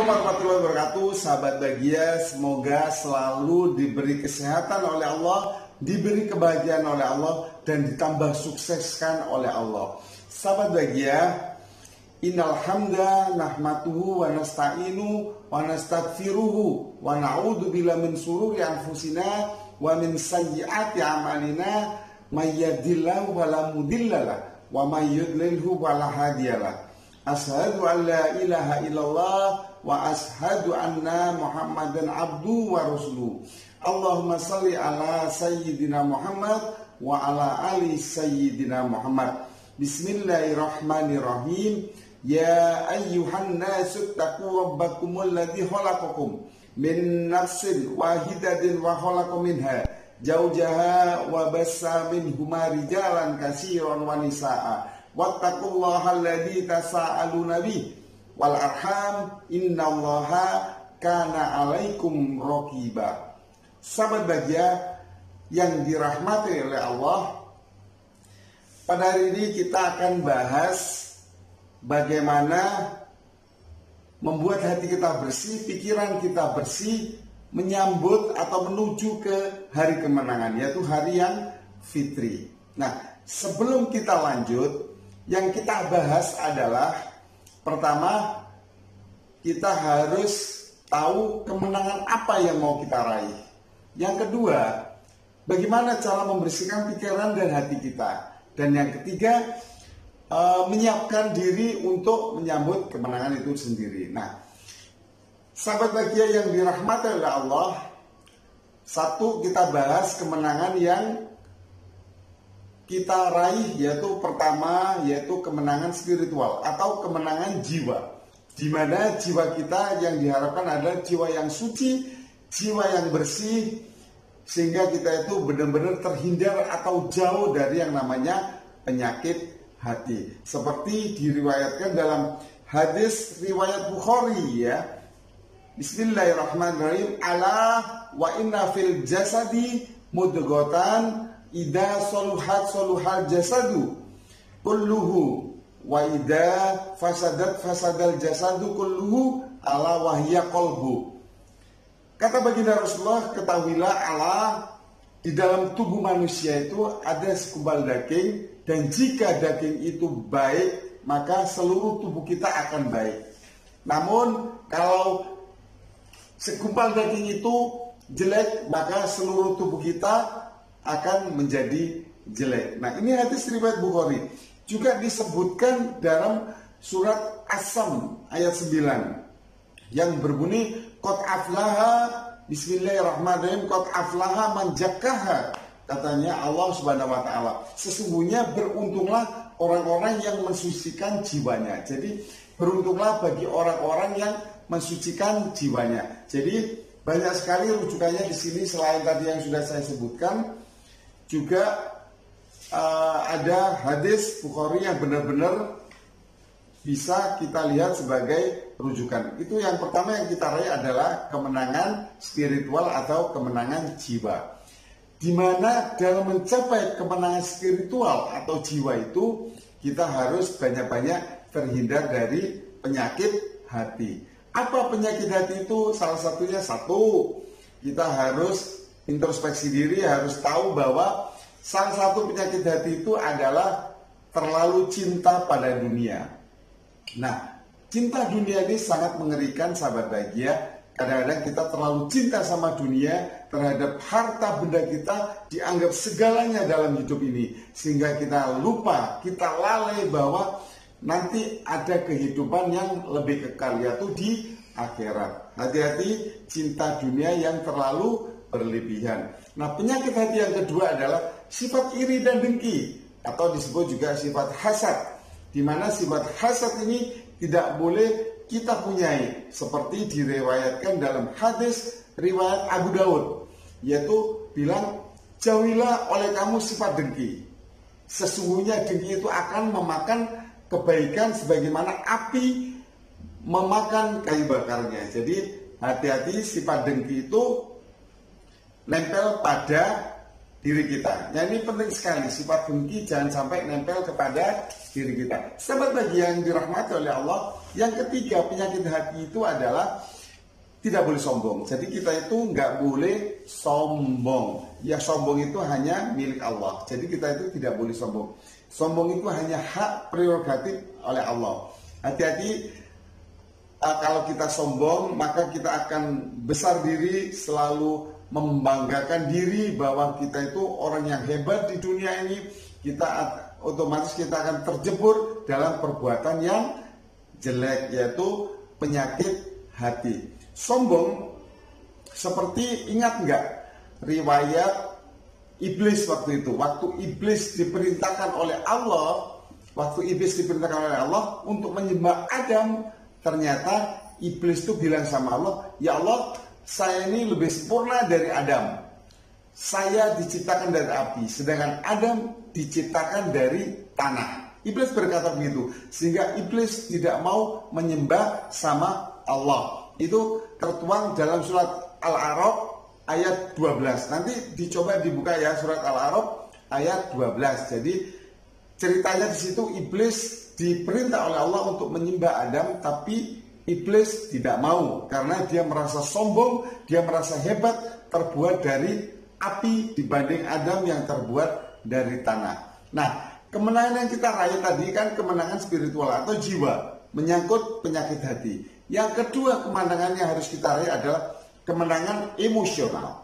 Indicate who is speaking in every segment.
Speaker 1: warahmatullahi wabarakatuh, sahabat bahagia. Semoga selalu diberi kesehatan oleh Allah, diberi kebahagiaan oleh Allah, dan ditambah sukseskan oleh Allah. Sahabat bahagia, innal hamda nahmatuhu wa nasta'inu wa nastaghfiruhu wa na'udzu billahi min sururi anfusina wa min sayyiati a'malina may yahdihillahu fala mudhillalah wa may yudlilhu fala hadiyalah. Ashhadu an la ilaha illallah wa ashhadu anna Muhammadan abduhu wa rasuluh. Allahumma salli ala sayyidina Muhammad wa ala ali sayyidina Muhammad. Bismillahirrahmanirrahim. Ya ayyuhan nasu taqu rabbakumul ladzi khalaqakum min nafsin wahidatin wa khalaqa minha zawjaha wa bassa minhuma rijalan katsiran wa nisaa. Wattaqullaha alladzi tasaaluna bihi wal arham innallaha kana 'alaikum raqiba. Sahabat bahagia yang dirahmati oleh Allah, pada hari ini kita akan bahas bagaimana membuat hati kita bersih, pikiran kita bersih, menyambut atau menuju ke hari kemenangan, yaitu hari yang fitri. Nah, sebelum kita lanjut, yang kita bahas adalah pertama, kita harus tahu kemenangan apa yang mau kita raih. Yang kedua, bagaimana cara membersihkan pikiran dan hati kita. Dan yang ketiga, menyiapkan diri untuk menyambut kemenangan itu sendiri. Nah, sahabat bahagia yang dirahmati oleh Allah, satu, kita bahas kemenangan yang kita raih, yaitu pertama, yaitu kemenangan spiritual atau kemenangan jiwa, di mana jiwa kita yang diharapkan adalah jiwa yang suci, jiwa yang bersih, sehingga kita itu benar-benar terhindar atau jauh dari yang namanya penyakit hati, seperti diriwayatkan dalam hadis riwayat Bukhari, ya. Bismillahirrahmanirrahim. Ala wa inna fil jasadi mudghatan ida soluhat soluhal jasadu kulluhu wa ida fasadat fasadal jasadu kulluhu ala wahya qalbu. Kata baginda Rasulullah, ketahuilah Allah, di dalam tubuh manusia itu ada segumpal daging, dan jika daging itu baik, maka seluruh tubuh kita akan baik. Namun kalau segumpal daging itu jelek, maka seluruh tubuh kita akan menjadi jelek. Nah, ini hadis riwayat Bukhari. Juga disebutkan dalam surat As-Sam ayat 9 yang berbunyi qad aflaha, bismillahirrahmanirrahim, qad aflaha man zakkaha. Katanya Allah Subhanahu wa taala, sesungguhnya beruntunglah orang-orang yang mensucikan jiwanya. Jadi beruntunglah bagi orang-orang yang mensucikan jiwanya. Jadi banyak sekali rujukannya di sini, selain tadi yang sudah saya sebutkan. Juga ada hadis Bukhari yang benar-benar bisa kita lihat sebagai rujukan. Itu yang pertama yang kita raih adalah kemenangan spiritual atau kemenangan jiwa. Di mana dalam mencapai kemenangan spiritual atau jiwa itu, kita harus banyak-banyak terhindar dari penyakit hati. Apa penyakit hati itu? Salah satunya, satu, kita harus introspeksi diri, harus tahu bahwa salah satu penyakit hati itu adalah terlalu cinta pada dunia. Nah, cinta dunia ini sangat mengerikan, sahabat bahagia. Kadang-kadang kita terlalu cinta sama dunia, terhadap harta benda kita, dianggap segalanya dalam hidup ini, sehingga kita lupa, kita lalai bahwa nanti ada kehidupan yang lebih kekal, yaitu di akhirat. Hati-hati cinta dunia yang terlalu berlebihan. Nah, penyakit hati yang kedua adalah sifat iri dan dengki, atau disebut juga sifat hasad, di mana sifat hasad ini tidak boleh kita punyai, seperti diriwayatkan dalam hadis riwayat Abu Daud, yaitu bilang, jauhilah oleh kamu sifat dengki, sesungguhnya dengki itu akan memakan kebaikan sebagaimana api memakan kayu bakarnya. Jadi hati-hati, sifat dengki itu nempel pada diri kita. Nah, ini penting sekali, sifat dengki jangan sampai nempel kepada diri kita. Sahabat bagi yang dirahmati oleh Allah, yang ketiga penyakit hati itu adalah tidak boleh sombong. Jadi kita itu nggak boleh sombong. Ya, sombong itu hanya milik Allah. Jadi kita itu tidak boleh sombong. Sombong itu hanya hak prerogatif oleh Allah. Hati-hati, kalau kita sombong maka kita akan besar diri, selalu membanggakan diri bahwa kita itu orang yang hebat di dunia ini. Kita otomatis kita akan terjebur dalam perbuatan yang jelek, yaitu penyakit hati. Sombong seperti, ingat nggak riwayat iblis waktu itu? Waktu iblis diperintahkan oleh Allah, untuk menyembah Adam, ternyata iblis itu bilang sama Allah, ya Allah, saya ini lebih sempurna dari Adam. Saya diciptakan dari api, sedangkan Adam diciptakan dari tanah. Iblis berkata begitu, sehingga iblis tidak mau menyembah sama Allah. Itu tertuang dalam surat Al-A'raf ayat 12. Nanti dicoba dibuka ya, surat Al-A'raf ayat 12. Jadi ceritanya di situ iblis diperintah oleh Allah untuk menyembah Adam, tapi iblis tidak mau karena dia merasa sombong, dia merasa hebat, terbuat dari api dibanding Adam yang terbuat dari tanah. Nah, kemenangan yang kita raih tadi kan kemenangan spiritual atau jiwa, menyangkut penyakit hati. Yang kedua kemenangan yang harus kita raih adalah kemenangan emosional.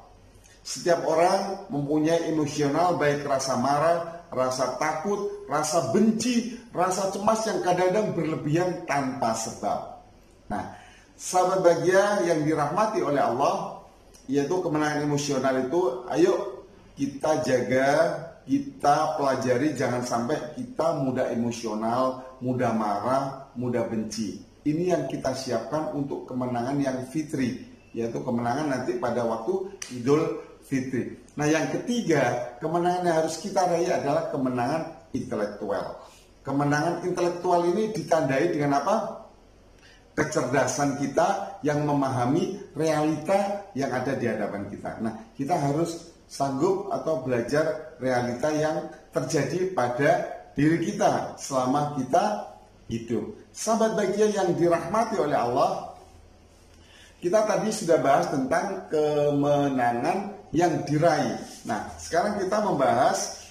Speaker 1: Setiap orang mempunyai emosional, baik rasa marah, rasa takut, rasa benci, rasa cemas yang kadang-kadang berlebihan tanpa sebab. Nah, sahabat bahagia yang dirahmati oleh Allah, yaitu kemenangan emosional itu, ayo kita jaga, kita pelajari, jangan sampai kita mudah emosional, mudah marah, mudah benci. Ini yang kita siapkan untuk kemenangan yang fitri, yaitu kemenangan nanti pada waktu Idul Fitri. Nah, yang ketiga, kemenangan yang harus kita raih adalah kemenangan intelektual. Kemenangan intelektual ini ditandai dengan apa? Kecerdasan kita yang memahami realita yang ada di hadapan kita. Nah, kita harus sanggup atau belajar realita yang terjadi pada diri kita selama kita hidup. Sahabat bahagia yang dirahmati oleh Allah, kita tadi sudah bahas tentang kemenangan yang diraih. Nah, sekarang kita membahas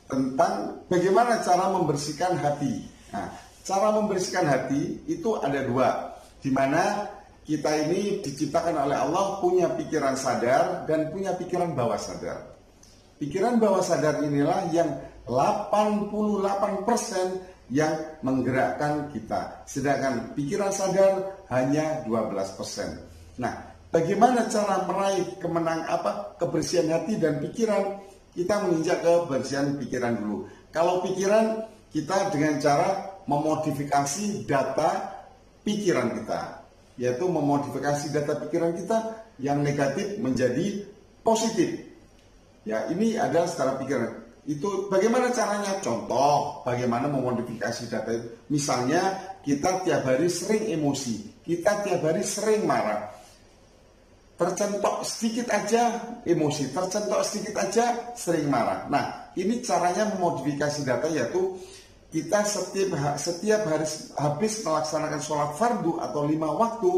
Speaker 1: tentang bagaimana cara membersihkan hati. Nah, cara membersihkan hati itu ada dua, di mana kita ini diciptakan oleh Allah punya pikiran sadar dan punya pikiran bawah sadar. Pikiran bawah sadar inilah yang 88% yang menggerakkan kita, sedangkan pikiran sadar hanya 12%. Nah, bagaimana cara meraih kebersihan hati dan pikiran? Kita menginjak kebersihan pikiran dulu. Kalau pikiran, kita dengan cara memodifikasi data pikiran kita, yaitu memodifikasi data pikiran kita yang negatif menjadi positif. Ya, ini adalah secara pikiran. Itu bagaimana caranya? Contoh, bagaimana memodifikasi data itu. Misalnya, kita tiap hari sering emosi, kita tiap hari sering marah. Tercentok sedikit aja emosi, tercentok sedikit aja sering marah. Nah, ini caranya memodifikasi data, yaitu kita setiap hari habis melaksanakan sholat fardu atau 5 waktu,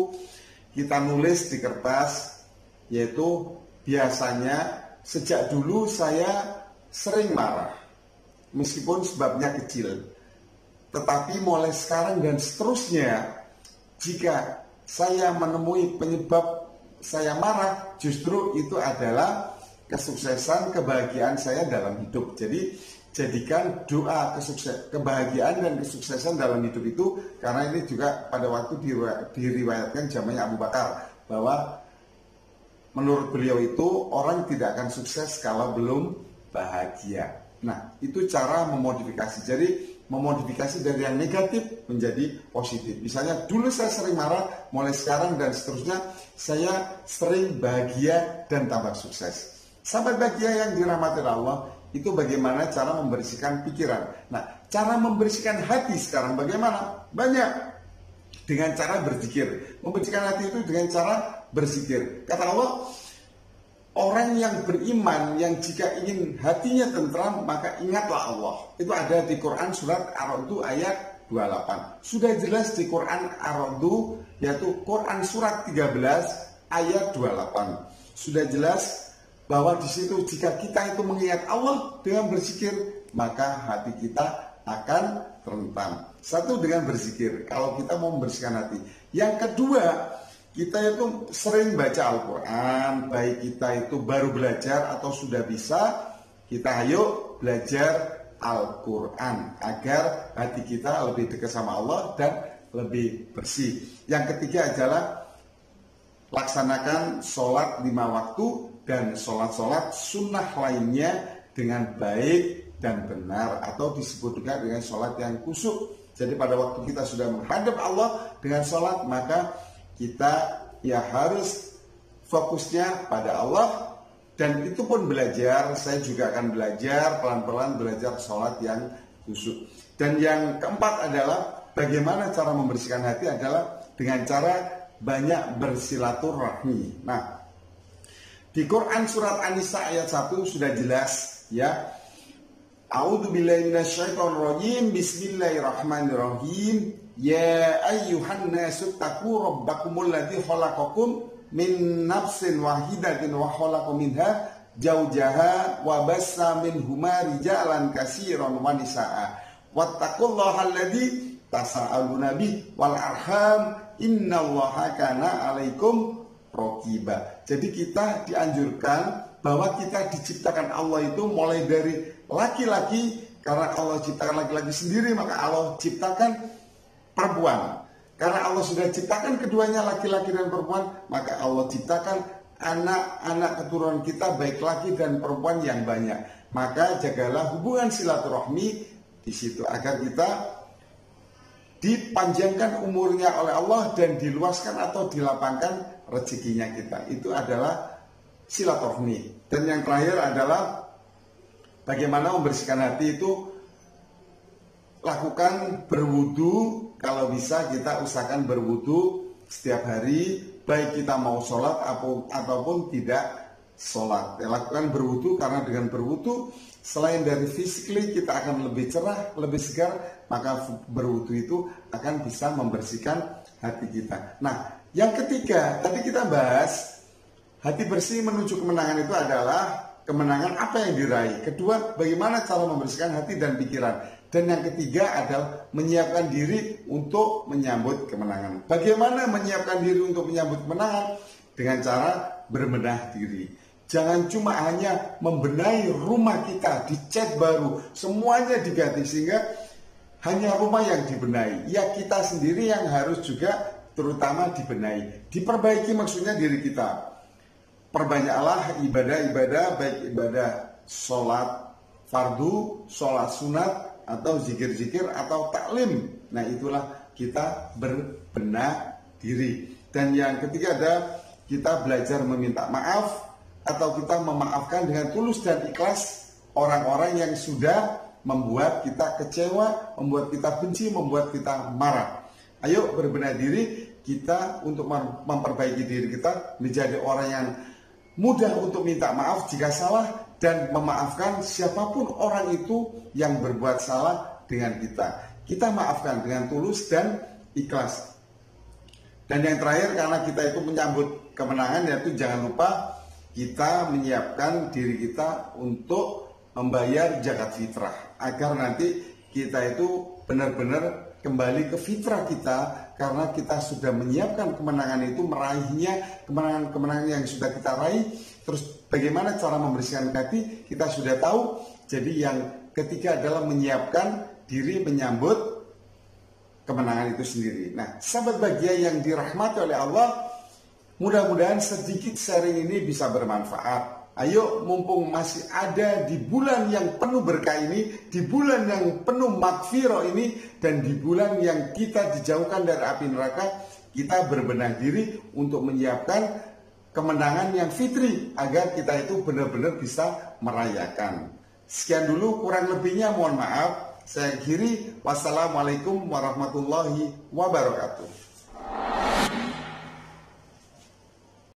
Speaker 1: kita nulis di kertas, yaitu biasanya sejak dulu saya sering marah, meskipun sebabnya kecil. Tetapi mulai sekarang dan seterusnya, jika saya menemui penyebab saya marah, justru itu adalah kesuksesan, kebahagiaan saya dalam hidup. Jadi, jadikan doa kebahagiaan dan kesuksesan dalam hidup itu, karena ini juga pada waktu diriwayatkan zamannya Abu Bakar, bahwa menurut beliau itu orang tidak akan sukses kalau belum bahagia. Nah, itu cara memodifikasi. Jadi, memodifikasi dari yang negatif menjadi positif. Misalnya, dulu saya sering marah, mulai sekarang dan seterusnya, saya sering bahagia dan tambah sukses. Sahabat bahagia yang dirahmati Allah, itu bagaimana cara membersihkan pikiran. Nah, cara membersihkan hati sekarang bagaimana? Banyak. Dengan cara berzikir. Membersihkan hati itu dengan cara berzikir. Kata Allah, orang yang beriman yang jika ingin hatinya tentram maka ingatlah Allah. Itu ada di Quran surat Ar-Ra'd ayat 28. Sudah jelas di Quran Ar-Ra'd, yaitu Quran surat 13 ayat 28. Sudah jelas bahwa di situ jika kita itu mengingat Allah dengan berzikir, maka hati kita akan tentram. Satu, dengan berzikir, kalau kita mau membersihkan hati. Yang kedua, kita itu sering baca Al-Quran, baik kita itu baru belajar atau sudah bisa, kita ayo belajar Al-Quran agar hati kita lebih dekat sama Allah dan lebih bersih. Yang ketiga adalah laksanakan sholat 5 waktu dan sholat-sholat sunnah lainnya dengan baik dan benar, atau disebut juga dengan sholat yang khusyuk. Jadi pada waktu kita sudah menghadap Allah dengan sholat, maka kita ya harus fokusnya pada Allah. Dan itu pun belajar, saya juga akan belajar pelan-pelan belajar sholat yang khusyuk. Dan yang keempat adalah bagaimana cara membersihkan hati adalah dengan cara banyak bersilaturahmi. Nah, di Quran surat An-Nisa ayat 1 sudah jelas ya. A'udzubillahi minasyaitonirrajim. Bismillahirrahmanirrahim. Ya ayyuhan nasu taqu rabbakumul ladzi khalaqakum min nafsin wahidatin wa khalaqa minha zawjaha wa bassa minhuma rijalan katsiran wa nisaa. Wattaqullaha alladzi tasaaluna bihi wal arham innallaha kana 'alaikum raqiba. Jadi kita dianjurkan bahwa kita diciptakan Allah itu mulai dari laki-laki, karena Allah ciptakan laki-laki sendiri, maka Allah ciptakan perempuan. Karena Allah sudah ciptakan keduanya laki-laki dan perempuan, maka Allah ciptakan anak-anak keturunan kita baik laki dan perempuan yang banyak. Maka jagalah hubungan silaturahmi di situ agar kita dipanjangkan umurnya oleh Allah dan diluaskan atau dilapangkan rezekinya kita. Itu adalah silaturahmi. Dan yang terakhir adalah bagaimana membersihkan hati itu, lakukan berwudu. Kalau bisa kita usahakan berwudu setiap hari, baik kita mau sholat ataupun tidak sholat. Lakukan berwudu, karena dengan berwudu selain dari physically kita akan lebih cerah, lebih segar, maka berwudu itu akan bisa membersihkan hati kita. Nah, yang ketiga tadi kita bahas hati bersih menuju kemenangan itu adalah kemenangan apa yang diraih. Kedua, bagaimana cara membersihkan hati dan pikiran. Dan yang ketiga adalah menyiapkan diri untuk menyambut kemenangan. Bagaimana menyiapkan diri untuk menyambut kemenangan? Dengan cara berbenah diri. Jangan cuma hanya membenahi rumah kita, dicat baru, semuanya diganti sehingga hanya rumah yang dibenahi. Ya, kita sendiri yang harus juga terutama dibenahi. Diperbaiki maksudnya diri kita. Perbanyaklah ibadah-ibadah, baik ibadah sholat fardu, sholat sunat, atau zikir-zikir, atau taklim. Nah, itulah kita berbenah diri. Dan yang ketiga ada kita belajar meminta maaf, atau kita memaafkan dengan tulus dan ikhlas orang-orang yang sudah membuat kita kecewa, membuat kita benci, membuat kita marah. Ayo berbenah diri kita untuk memperbaiki diri kita, menjadi orang yang mudah untuk minta maaf jika salah, dan memaafkan siapapun orang itu yang berbuat salah dengan kita. Kita maafkan dengan tulus dan ikhlas. Dan yang terakhir, karena kita itu menyambut kemenangan, yaitu jangan lupa kita menyiapkan diri kita untuk membayar zakat fitrah, agar nanti kita itu benar-benar kembali ke fitrah kita, karena kita sudah menyiapkan kemenangan itu, meraihnya, kemenangan-kemenangan yang sudah kita raih. Terus bagaimana cara membersihkan hati, kita sudah tahu. Jadi yang ketiga adalah menyiapkan diri menyambut kemenangan itu sendiri. Nah, sahabat bahagia yang dirahmati oleh Allah, mudah-mudahan sedikit sharing ini bisa bermanfaat. Ayo, mumpung masih ada di bulan yang penuh berkah ini, di bulan yang penuh magfirah ini, dan di bulan yang kita dijauhkan dari api neraka, kita berbenah diri untuk menyiapkan kemenangan yang fitri, agar kita itu benar-benar bisa merayakan. Sekian dulu, kurang lebihnya mohon maaf. Saya akhiri. Wassalamualaikum warahmatullahi wabarakatuh.